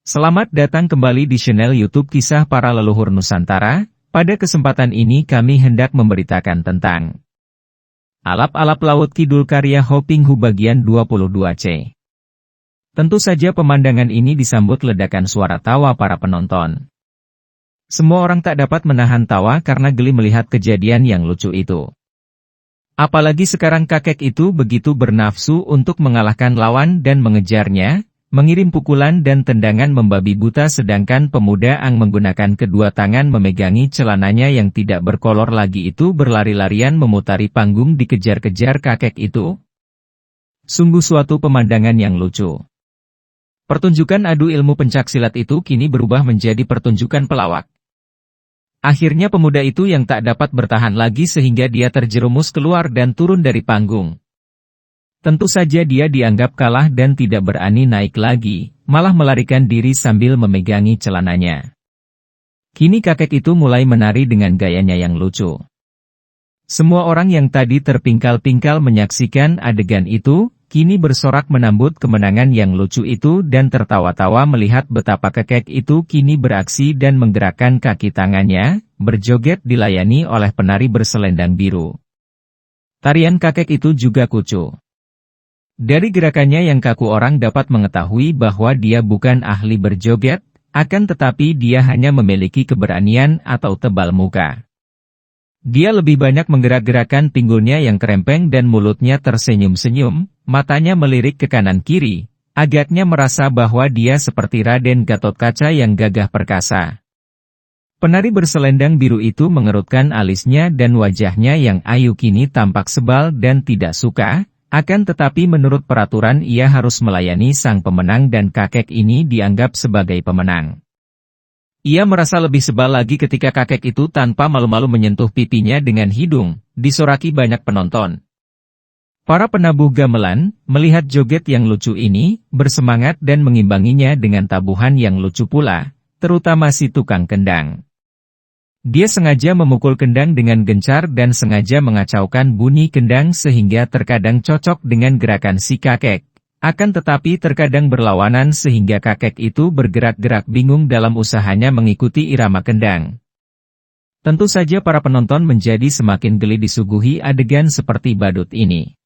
Selamat datang kembali di channel YouTube Kisah Para Leluhur Nusantara. Pada kesempatan ini kami hendak memberitakan tentang Alap-alap Laut Kidul karya Hoping Hu bagian 22C. Tentu saja pemandangan ini disambut ledakan suara tawa para penonton. Semua orang tak dapat menahan tawa karena geli melihat kejadian yang lucu itu. Apalagi sekarang kakek itu begitu bernafsu untuk mengalahkan lawan dan mengejarnya, mengirim pukulan dan tendangan membabi buta sedangkan pemuda Ang menggunakan kedua tangan memegangi celananya yang tidak berkolor lagi itu berlari-larian memutari panggung dikejar-kejar kakek itu. Sungguh suatu pemandangan yang lucu. Pertunjukan adu ilmu pencaksilat itu kini berubah menjadi pertunjukan pelawak. Akhirnya pemuda itu yang tak dapat bertahan lagi sehingga dia terjerumus keluar dan turun dari panggung. Tentu saja dia dianggap kalah dan tidak berani naik lagi, malah melarikan diri sambil memegangi celananya. Kini kakek itu mulai menari dengan gayanya yang lucu. Semua orang yang tadi terpingkal-pingkal menyaksikan adegan itu, kini bersorak menambut kemenangan yang lucu itu dan tertawa-tawa melihat betapa kakek itu kini beraksi dan menggerakkan kaki tangannya, berjoget dilayani oleh penari berselendang biru. Tarian kakek itu juga kucu. Dari gerakannya yang kaku orang dapat mengetahui bahwa dia bukan ahli berjoget, akan tetapi dia hanya memiliki keberanian atau tebal muka. Dia lebih banyak menggerak-gerakkan pinggulnya yang kerempeng dan mulutnya tersenyum-senyum, matanya melirik ke kanan-kiri, agaknya merasa bahwa dia seperti Raden Gatotkaca yang gagah perkasa. Penari berselendang biru itu mengerutkan alisnya dan wajahnya yang ayu kini tampak sebal dan tidak suka. Akan tetapi menurut peraturan ia harus melayani sang pemenang dan kakek ini dianggap sebagai pemenang. Ia merasa lebih sebal lagi ketika kakek itu tanpa malu-malu menyentuh pipinya dengan hidung, disoraki banyak penonton. Para penabuh gamelan, melihat joget yang lucu ini, bersemangat dan mengimbanginya dengan tabuhan yang lucu pula, terutama si tukang kendang. Dia sengaja memukul kendang dengan gencar dan sengaja mengacaukan bunyi kendang sehingga terkadang cocok dengan gerakan si kakek. Akan tetapi terkadang berlawanan sehingga kakek itu bergerak-gerak bingung dalam usahanya mengikuti irama kendang. Tentu saja para penonton menjadi semakin geli disuguhi adegan seperti badut ini.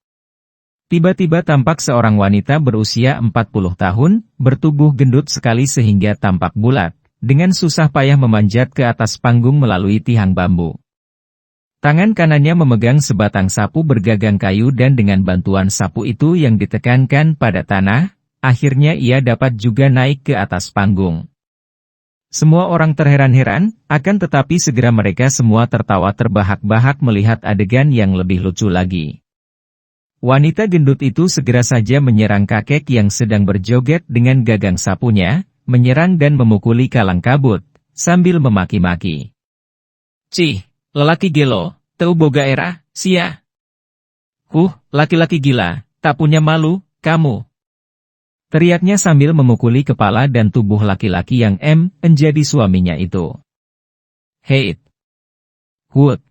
Tiba-tiba tampak seorang wanita berusia 40 tahun, bertubuh gendut sekali sehingga tampak bulat. Dengan susah payah memanjat ke atas panggung melalui tiang bambu. Tangan kanannya memegang sebatang sapu bergagang kayu dan dengan bantuan sapu itu yang ditekankan pada tanah, akhirnya ia dapat juga naik ke atas panggung. Semua orang terheran-heran, akan tetapi segera mereka semua tertawa terbahak-bahak melihat adegan yang lebih lucu lagi. Wanita gendut itu segera saja menyerang kakek yang sedang berjoget dengan gagang sapunya, menyerang dan memukuli kalang kabut, sambil memaki-maki. Cih, lelaki gelo, teu boga era, sia. Laki-laki gila, tak punya malu, kamu. Teriaknya sambil memukuli kepala dan tubuh laki-laki yang menjadi suaminya itu. Heit. Hut.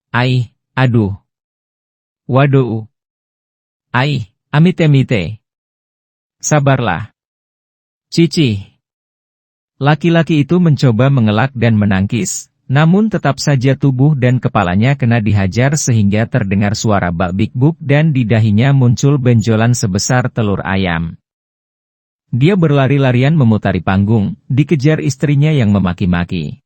Ai, aduh. Waduh. Ai, amite-mite. Sabarlah. Cici. Laki-laki itu mencoba mengelak dan menangkis, namun tetap saja tubuh dan kepalanya kena dihajar sehingga terdengar suara bak-bik-buk dan di dahinya muncul benjolan sebesar telur ayam. Dia berlari-larian memutari panggung, dikejar istrinya yang memaki-maki.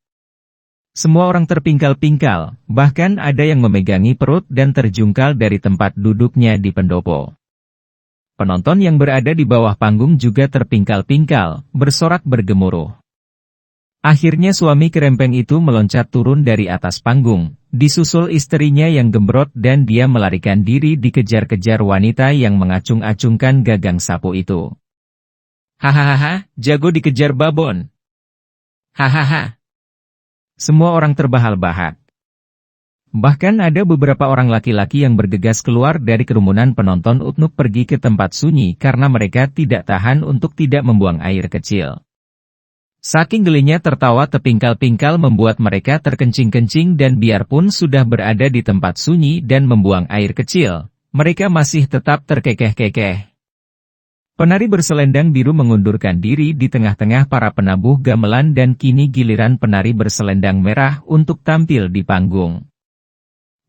Semua orang terpingkal-pingkal, bahkan ada yang memegangi perut dan terjungkal dari tempat duduknya di pendopo. Penonton yang berada di bawah panggung juga terpingkal-pingkal, bersorak bergemuruh. Akhirnya suami kerempeng itu meloncat turun dari atas panggung, disusul istrinya yang gembrot dan dia melarikan diri dikejar-kejar wanita yang mengacung-acungkan gagang sapu itu. Hahaha, jago dikejar babon. Hahaha. Semua orang terbahak-bahak. Bahkan ada beberapa orang laki-laki yang bergegas keluar dari kerumunan penonton untuk pergi ke tempat sunyi karena mereka tidak tahan untuk tidak membuang air kecil. Saking gelinya tertawa terpingkal-pingkal membuat mereka terkencing-kencing dan biarpun sudah berada di tempat sunyi dan membuang air kecil, mereka masih tetap terkekeh-kekeh. Penari berselendang biru mengundurkan diri di tengah-tengah para penabuh gamelan dan kini giliran penari berselendang merah untuk tampil di panggung.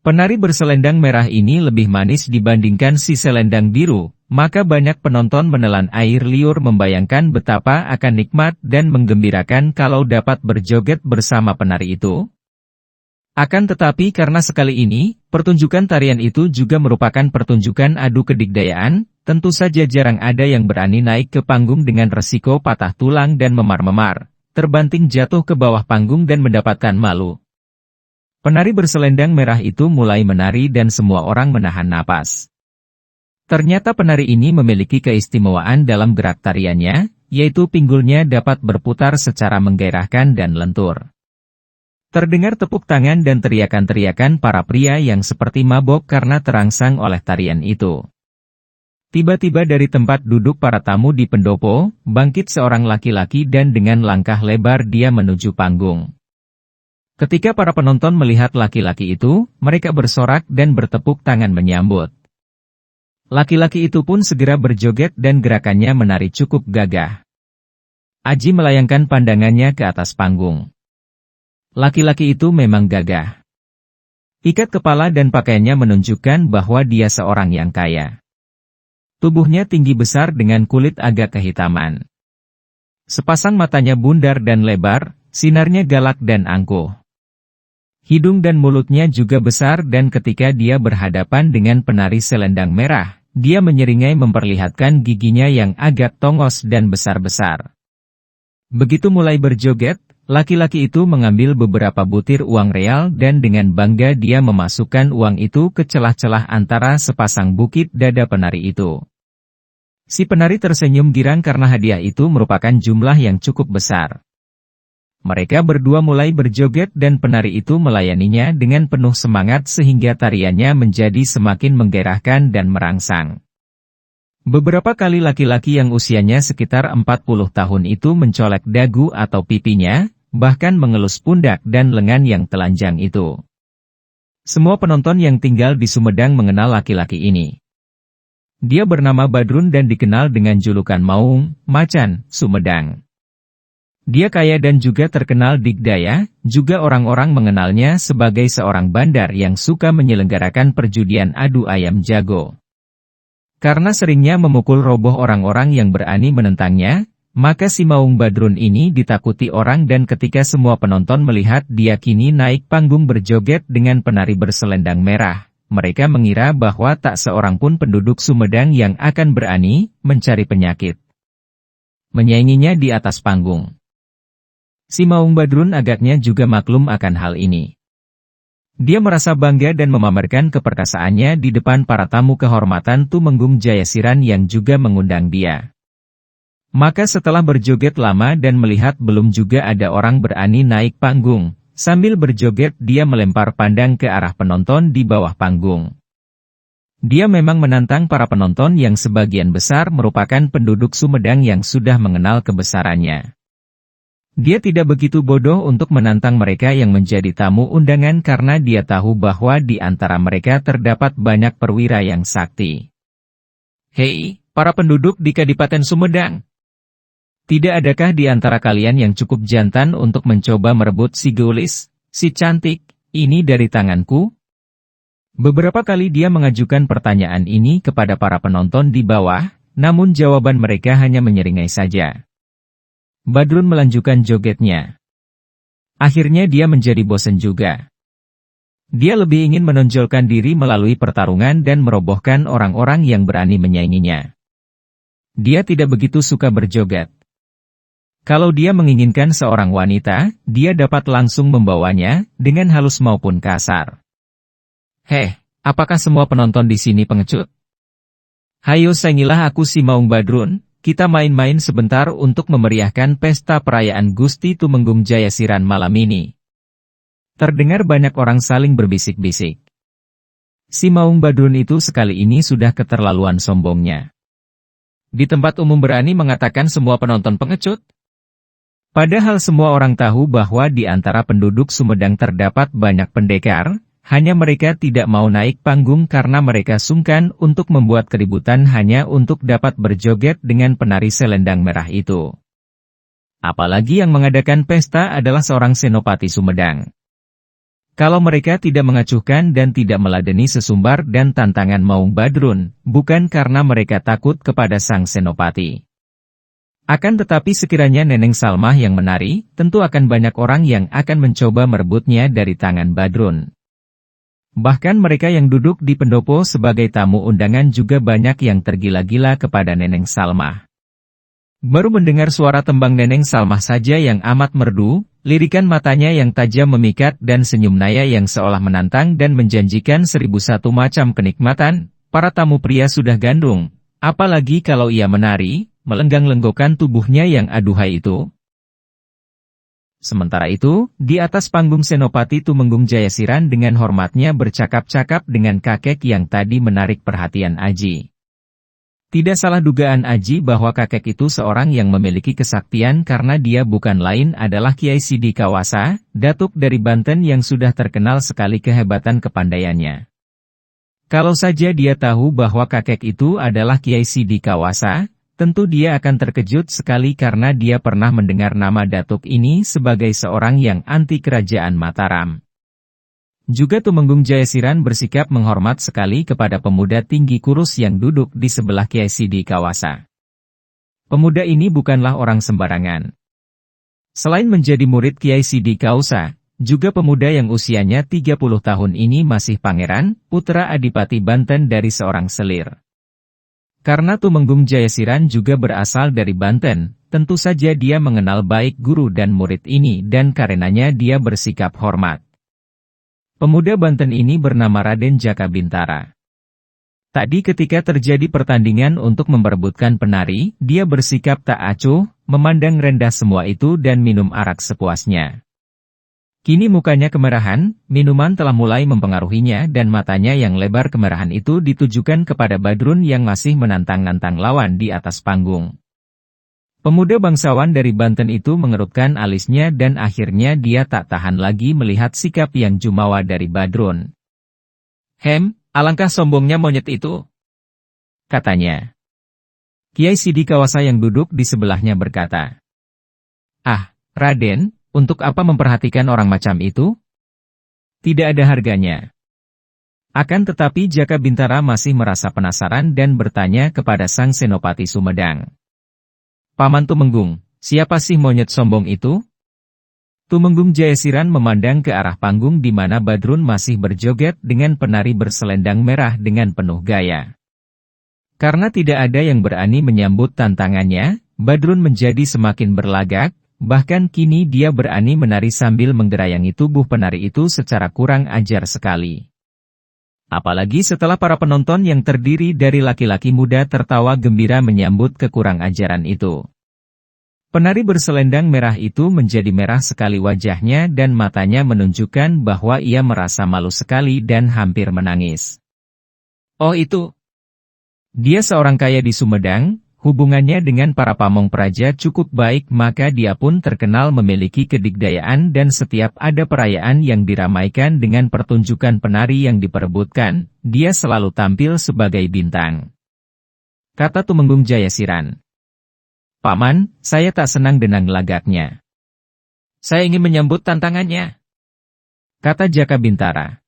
Penari berselendang merah ini lebih manis dibandingkan si selendang biru, maka banyak penonton menelan air liur membayangkan betapa akan nikmat dan menggembirakan kalau dapat berjoget bersama penari itu. Akan tetapi karena sekali ini, pertunjukan tarian itu juga merupakan pertunjukan adu kedikdayaan, tentu saja jarang ada yang berani naik ke panggung dengan resiko patah tulang dan memar-memar, terbanting jatuh ke bawah panggung dan mendapatkan malu. Penari berselendang merah itu mulai menari dan semua orang menahan napas. Ternyata penari ini memiliki keistimewaan dalam gerak tariannya, yaitu pinggulnya dapat berputar secara menggairahkan dan lentur. Terdengar tepuk tangan dan teriakan-teriakan para pria yang seperti mabok karena terangsang oleh tarian itu. Tiba-tiba dari tempat duduk para tamu di pendopo, bangkit seorang laki-laki dan dengan langkah lebar dia menuju panggung. Ketika para penonton melihat laki-laki itu, mereka bersorak dan bertepuk tangan menyambut. Laki-laki itu pun segera berjoget dan gerakannya menari cukup gagah. Aji melayangkan pandangannya ke atas panggung. Laki-laki itu memang gagah. Ikat kepala dan pakaiannya menunjukkan bahwa dia seorang yang kaya. Tubuhnya tinggi besar dengan kulit agak kehitaman. Sepasang matanya bundar dan lebar, sinarnya galak dan angkuh. Hidung dan mulutnya juga besar dan ketika dia berhadapan dengan penari selendang merah, dia menyeringai memperlihatkan giginya yang agak tongos dan besar-besar. Begitu mulai berjoget, laki-laki itu mengambil beberapa butir uang real dan dengan bangga dia memasukkan uang itu ke celah-celah antara sepasang bukit dada penari itu. Si penari tersenyum girang karena hadiah itu merupakan jumlah yang cukup besar. Mereka berdua mulai berjoget dan penari itu melayaninya dengan penuh semangat sehingga tariannya menjadi semakin menggairahkan dan merangsang. Beberapa kali laki-laki yang usianya sekitar 40 tahun itu mencolek dagu atau pipinya, bahkan mengelus pundak dan lengan yang telanjang itu. Semua penonton yang tinggal di Sumedang mengenal laki-laki ini. Dia bernama Badrun dan dikenal dengan julukan Maung, Macan, Sumedang. Dia kaya dan juga terkenal dikdaya, juga orang-orang mengenalnya sebagai seorang bandar yang suka menyelenggarakan perjudian adu ayam jago. Karena seringnya memukul roboh orang-orang yang berani menentangnya, maka si Maung Badrun ini ditakuti orang dan ketika semua penonton melihat dia kini naik panggung berjoget dengan penari berselendang merah, mereka mengira bahwa tak seorang pun penduduk Sumedang yang akan berani mencari penyakit menyainginya di atas panggung. Si Maung Badrun agaknya juga maklum akan hal ini. Dia merasa bangga dan memamerkan keperkasaannya di depan para tamu kehormatan Tumenggung Jayasiran yang juga mengundang dia. Maka setelah berjoget lama dan melihat belum juga ada orang berani naik panggung, sambil berjoget dia melempar pandang ke arah penonton di bawah panggung. Dia memang menantang para penonton yang sebagian besar merupakan penduduk Sumedang yang sudah mengenal kebesarannya. Dia tidak begitu bodoh untuk menantang mereka yang menjadi tamu undangan karena dia tahu bahwa di antara mereka terdapat banyak perwira yang sakti. Hei, para penduduk di Kadipaten Sumedang! Tidak adakah di antara kalian yang cukup jantan untuk mencoba merebut si Geulis, si cantik, ini dari tanganku? Beberapa kali dia mengajukan pertanyaan ini kepada para penonton di bawah, namun jawaban mereka hanya menyeringai saja. Badrun melanjutkan jogetnya. Akhirnya dia menjadi bosan juga. Dia lebih ingin menonjolkan diri melalui pertarungan dan merobohkan orang-orang yang berani menyainginya. Dia tidak begitu suka berjoget. Kalau dia menginginkan seorang wanita, dia dapat langsung membawanya, dengan halus maupun kasar. Heh, apakah semua penonton di sini pengecut? Hayo saingilah aku si Maung Badrun. Kita main-main sebentar untuk memeriahkan pesta perayaan Gusti Tumenggung Jayasiran malam ini. Terdengar banyak orang saling berbisik-bisik. Si Maung Badrun itu sekali ini sudah keterlaluan sombongnya. Di tempat umum berani mengatakan semua penonton pengecut? Padahal semua orang tahu bahwa di antara penduduk Sumedang terdapat banyak pendekar, Hanya mereka tidak mau naik panggung karena mereka sungkan untuk membuat keributan hanya untuk dapat berjoget dengan penari selendang merah itu. Apalagi yang mengadakan pesta adalah seorang senopati Sumedang. Kalau mereka tidak mengacuhkan dan tidak meladeni sesumbar dan tantangan Maung Badrun, bukan karena mereka takut kepada sang senopati. Akan tetapi sekiranya Neneng Salmah yang menari, tentu akan banyak orang yang akan mencoba merebutnya dari tangan Badrun. Bahkan mereka yang duduk di pendopo sebagai tamu undangan juga banyak yang tergila-gila kepada Neneng Salmah. Baru mendengar suara tembang Neneng Salmah saja yang amat merdu, lirikan matanya yang tajam memikat dan senyum Naya yang seolah menantang dan menjanjikan 1001 macam kenikmatan, para tamu pria sudah gandrung, apalagi kalau ia menari, melenggang-lenggokkan tubuhnya yang aduhai itu. Sementara itu, di atas panggung Senopati Tumenggung Jayasiran dengan hormatnya bercakap-cakap dengan kakek yang tadi menarik perhatian Aji. Tidak salah dugaan Aji bahwa kakek itu seorang yang memiliki kesaktian karena dia bukan lain adalah Kiai Sidi Kawasa, datuk dari Banten yang sudah terkenal sekali kehebatan kepandaiannya. Kalau saja dia tahu bahwa kakek itu adalah Kiai Sidi Kawasa, tentu dia akan terkejut sekali karena dia pernah mendengar nama datuk ini sebagai seorang yang anti kerajaan Mataram. Juga Tumenggung Jayasiran bersikap menghormat sekali kepada pemuda tinggi kurus yang duduk di sebelah Kiai Sidi Kawasa. Pemuda ini bukanlah orang sembarangan. Selain menjadi murid Kiai Sidi Kawasa, juga pemuda yang usianya 30 tahun ini masih pangeran, putra Adipati Banten dari seorang selir. Karena Tumenggung Jayasiran juga berasal dari Banten, tentu saja dia mengenal baik guru dan murid ini dan karenanya dia bersikap hormat. Pemuda Banten ini bernama Raden Jaka Bintara. Tadi ketika terjadi pertandingan untuk memperebutkan penari, dia bersikap tak acuh, memandang rendah semua itu dan minum arak sepuasnya. Kini mukanya kemerahan, minuman telah mulai mempengaruhinya dan matanya yang lebar kemerahan itu ditujukan kepada Badrun yang masih menantang-nantang lawan di atas panggung. Pemuda bangsawan dari Banten itu mengerutkan alisnya dan akhirnya dia tak tahan lagi melihat sikap yang jumawa dari Badrun. Alangkah sombongnya monyet itu," katanya. Kiai Sidi Kawasa yang duduk di sebelahnya berkata, "Ah, Raden, untuk apa memperhatikan orang macam itu? Tidak ada harganya." Akan tetapi Jaka Bintara masih merasa penasaran dan bertanya kepada sang Senopati Sumedang. "Paman Tumenggung, siapa sih monyet sombong itu?" Tumenggung Jayasiran memandang ke arah panggung di mana Badrun masih berjoget dengan penari berselendang merah dengan penuh gaya. Karena tidak ada yang berani menyambut tantangannya, Badrun menjadi semakin berlagak. Bahkan kini dia berani menari sambil menggerayangi tubuh penari itu secara kurang ajar sekali. Apalagi setelah para penonton yang terdiri dari laki-laki muda tertawa gembira menyambut kekurang ajaran itu. Penari berselendang merah itu menjadi merah sekali wajahnya dan matanya menunjukkan bahwa ia merasa malu sekali dan hampir menangis. Oh itu, dia seorang kaya di Sumedang. Hubungannya dengan para pamong praja cukup baik maka dia pun terkenal memiliki kedigdayaan dan setiap ada perayaan yang diramaikan dengan pertunjukan penari yang diperebutkan, dia selalu tampil sebagai bintang. Kata Tumenggung Jayasiran. "Paman, saya tak senang dengan lagaknya. Saya ingin menyambut tantangannya," kata Jaka Bintara.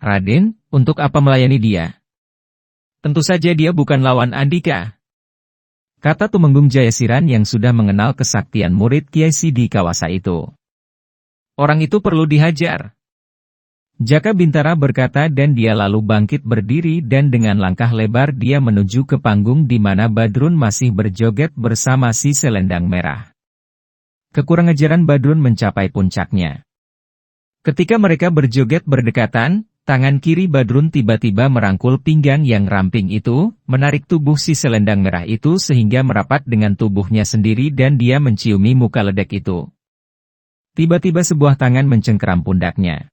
"Raden, untuk apa melayani dia? Tentu saja dia bukan lawan Andika," kata Tumenggung Jayasiran yang sudah mengenal kesaktian murid Kiai Sidi Kawasa itu. "Orang itu perlu dihajar." Jaka Bintara berkata dan dia lalu bangkit berdiri dan dengan langkah lebar dia menuju ke panggung di mana Badrun masih berjoget bersama si selendang merah. Kekurangajaran Badrun mencapai puncaknya. Ketika mereka berjoget berdekatan, tangan kiri Badrun tiba-tiba merangkul pinggang yang ramping itu, menarik tubuh si selendang merah itu sehingga merapat dengan tubuhnya sendiri dan dia menciumi muka ledek itu. Tiba-tiba sebuah tangan mencengkeram pundaknya.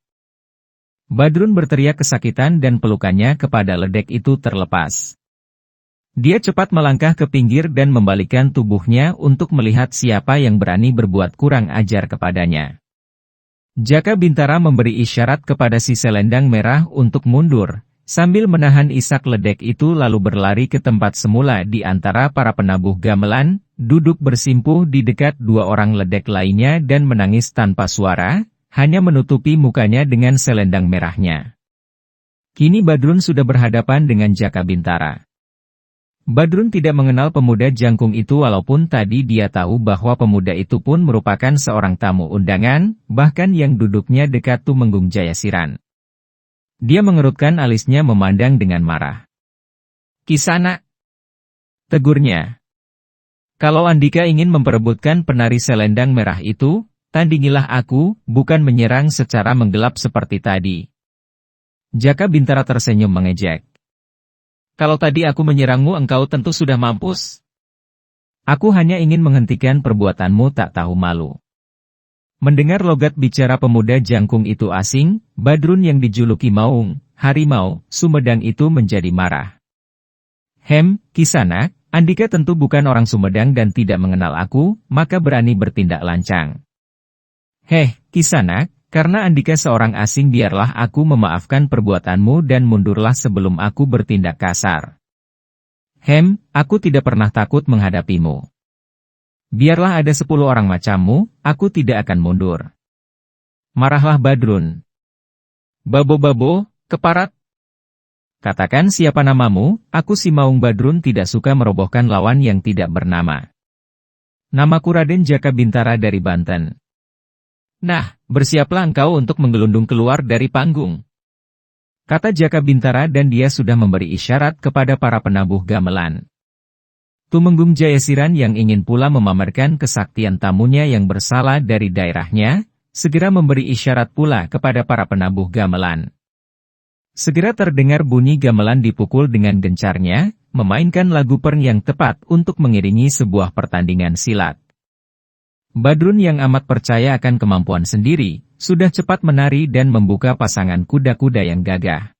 Badrun berteriak kesakitan dan pelukannya kepada ledek itu terlepas. Dia cepat melangkah ke pinggir dan membalikkan tubuhnya untuk melihat siapa yang berani berbuat kurang ajar kepadanya. Jaka Bintara memberi isyarat kepada si selendang merah untuk mundur, sambil menahan isak ledek itu lalu berlari ke tempat semula di antara para penabuh gamelan, duduk bersimpuh di dekat dua orang ledek lainnya dan menangis tanpa suara, hanya menutupi mukanya dengan selendang merahnya. Kini Badrun sudah berhadapan dengan Jaka Bintara. Badrun tidak mengenal pemuda jangkung itu walaupun tadi dia tahu bahwa pemuda itu pun merupakan seorang tamu undangan, bahkan yang duduknya dekat Tumenggung Jayasiran. Dia mengerutkan alisnya memandang dengan marah. "Kisana," tegurnya. "Kalau Andika ingin memperebutkan penari selendang merah itu, tandingilah aku, bukan menyerang secara menggelap seperti tadi." Jaka Bintara tersenyum mengejek. "Kalau tadi aku menyerangmu engkau tentu sudah mampus. Aku hanya ingin menghentikan perbuatanmu tak tahu malu." Mendengar logat bicara pemuda jangkung itu asing, Badrun yang dijuluki Maung, Harimau, Sumedang itu menjadi marah. Kisana, Andika tentu bukan orang Sumedang dan tidak mengenal aku, maka berani bertindak lancang." Kisana, karena Andika seorang asing biarlah aku memaafkan perbuatanmu dan mundurlah sebelum aku bertindak kasar." Aku tidak pernah takut menghadapimu. Biarlah ada 10 orang macammu, aku tidak akan mundur." Marahlah Badrun. "Babo-babo, keparat. Katakan siapa namamu, aku si Maung Badrun tidak suka merobohkan lawan yang tidak bernama. Namaku Raden Jaka Bintara dari Banten." "Nah, bersiaplah engkau untuk menggelundung keluar dari panggung," kata Jaka Bintara dan dia sudah memberi isyarat kepada para penabuh gamelan. Tumenggung Jayasiran yang ingin pula memamerkan kesaktian tamunya yang bersalah dari daerahnya, segera memberi isyarat pula kepada para penabuh gamelan. Segera terdengar bunyi gamelan dipukul dengan gencarnya, memainkan lagu pern yang tepat untuk mengiringi sebuah pertandingan silat. Badrun yang amat percaya akan kemampuan sendiri, sudah cepat menari dan membuka pasangan kuda-kuda yang gagah.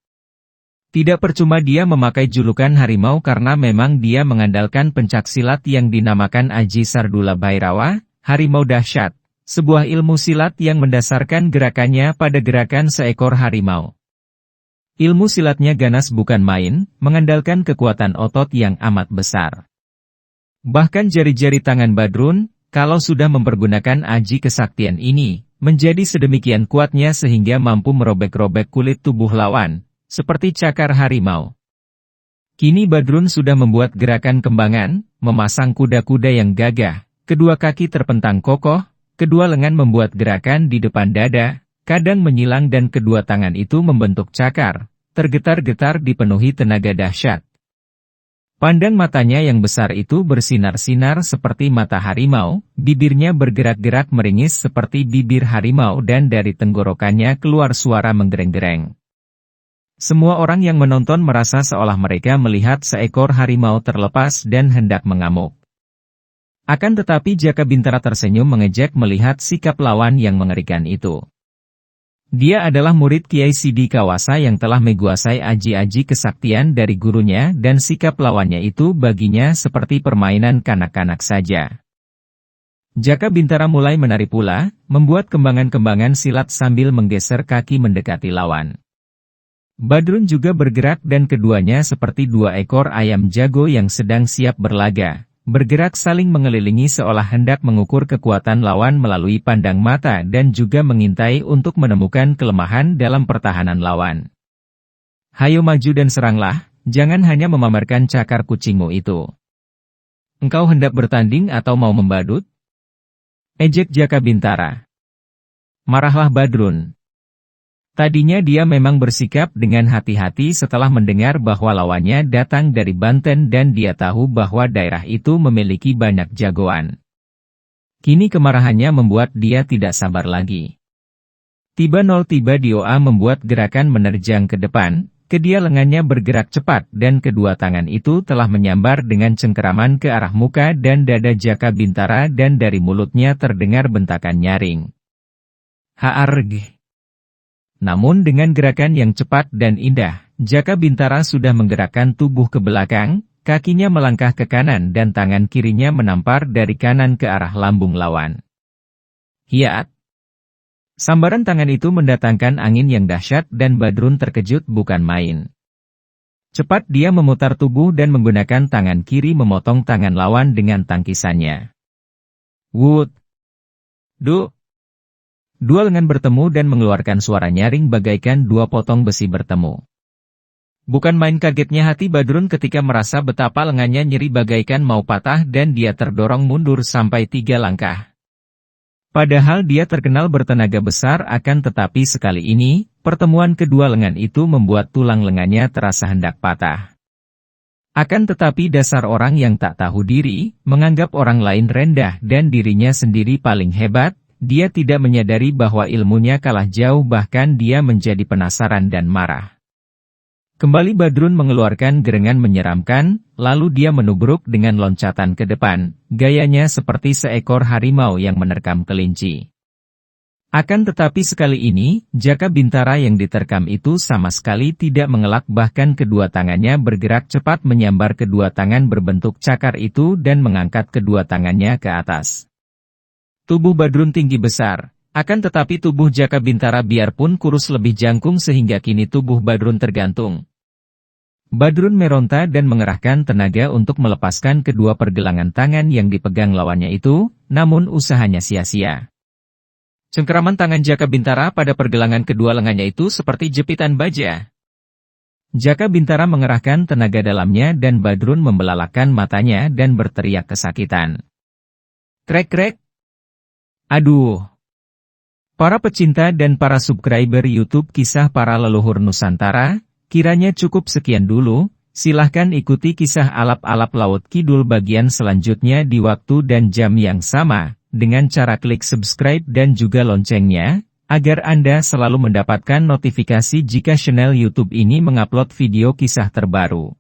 Tidak percuma dia memakai julukan harimau karena memang dia mengandalkan pencaksilat yang dinamakan Aji Sardula Bhairawa, harimau dahsyat, sebuah ilmu silat yang mendasarkan gerakannya pada gerakan seekor harimau. Ilmu silatnya ganas bukan main, mengandalkan kekuatan otot yang amat besar. Bahkan jari-jari tangan Badrun, kalau sudah mempergunakan aji kesaktian ini, menjadi sedemikian kuatnya sehingga mampu merobek-robek kulit tubuh lawan, seperti cakar harimau. Kini Badrun sudah membuat gerakan kembangan, memasang kuda-kuda yang gagah, kedua kaki terpentang kokoh, kedua lengan membuat gerakan di depan dada, kadang menyilang dan kedua tangan itu membentuk cakar, tergetar-getar dipenuhi tenaga dahsyat. Pandang matanya yang besar itu bersinar-sinar seperti mata harimau, bibirnya bergerak-gerak meringis seperti bibir harimau dan dari tenggorokannya keluar suara menggereng-gereng. Semua orang yang menonton merasa seolah mereka melihat seekor harimau terlepas dan hendak mengamuk. Akan tetapi Jaka Bintara tersenyum mengejek melihat sikap lawan yang mengerikan itu. Dia adalah murid Kiai Sidi Kawasa yang telah menguasai aji-aji kesaktian dari gurunya dan sikap lawannya itu baginya seperti permainan kanak-kanak saja. Jaka Bintara mulai menari pula, membuat kembangan-kembangan silat sambil menggeser kaki mendekati lawan. Badrun juga bergerak dan keduanya seperti dua ekor ayam jago yang sedang siap berlaga, bergerak saling mengelilingi seolah hendak mengukur kekuatan lawan melalui pandang mata dan juga mengintai untuk menemukan kelemahan dalam pertahanan lawan. "Hayo maju dan seranglah, jangan hanya memamerkan cakar kucingmu itu. Engkau hendak bertanding atau mau membadut?" ejek Jaka Bintara. Marahlah Badrun. Tadinya dia memang bersikap dengan hati-hati setelah mendengar bahwa lawannya datang dari Banten dan dia tahu bahwa daerah itu memiliki banyak jagoan. Kini kemarahannya membuat dia tidak sabar lagi. Tiba Dioa membuat gerakan menerjang ke depan, kedua lengannya bergerak cepat dan kedua tangan itu telah menyambar dengan cengkeraman ke arah muka dan dada Jaka Bintara dan dari mulutnya terdengar bentakan nyaring. "Harg." Namun dengan gerakan yang cepat dan indah, Jaka Bintara sudah menggerakkan tubuh ke belakang, kakinya melangkah ke kanan dan tangan kirinya menampar dari kanan ke arah lambung lawan. Hiat! Sambaran tangan itu mendatangkan angin yang dahsyat dan Badrun terkejut bukan main. Cepat dia memutar tubuh dan menggunakan tangan kiri memotong tangan lawan dengan tangkisannya. Wut! Du! Dua lengan bertemu dan mengeluarkan suara nyaring bagaikan dua potong besi bertemu. Bukan main kagetnya hati Badrun ketika merasa betapa lengannya nyeri bagaikan mau patah dan dia terdorong mundur sampai 3 langkah. Padahal dia terkenal bertenaga besar akan tetapi sekali ini, pertemuan kedua lengan itu membuat tulang lengannya terasa hendak patah. Akan tetapi dasar orang yang tak tahu diri, menganggap orang lain rendah dan dirinya sendiri paling hebat, dia tidak menyadari bahwa ilmunya kalah jauh bahkan dia menjadi penasaran dan marah. Kembali Badrun mengeluarkan gerengan menyeramkan, lalu dia menubruk dengan loncatan ke depan, gayanya seperti seekor harimau yang menerkam kelinci. Akan tetapi sekali ini, Jaka Bintara yang diterkam itu sama sekali tidak mengelak bahkan kedua tangannya bergerak cepat menyambar kedua tangan berbentuk cakar itu dan mengangkat kedua tangannya ke atas. Tubuh Badrun tinggi besar, akan tetapi tubuh Jaka Bintara biarpun kurus lebih jangkung sehingga kini tubuh Badrun tergantung. Badrun meronta dan mengerahkan tenaga untuk melepaskan kedua pergelangan tangan yang dipegang lawannya itu, namun usahanya sia-sia. Cengkeraman tangan Jaka Bintara pada pergelangan kedua lengannya itu seperti jepitan baja. Jaka Bintara mengerahkan tenaga dalamnya dan Badrun membelalakan matanya dan berteriak kesakitan. Krek-krek! Aduh! Para pecinta dan para subscriber YouTube Kisah Para Leluhur Nusantara, kiranya cukup sekian dulu, silahkan ikuti kisah alap-alap Laut Kidul bagian selanjutnya di waktu dan jam yang sama, dengan cara klik subscribe dan juga loncengnya, agar Anda selalu mendapatkan notifikasi jika channel YouTube ini mengupload video kisah terbaru.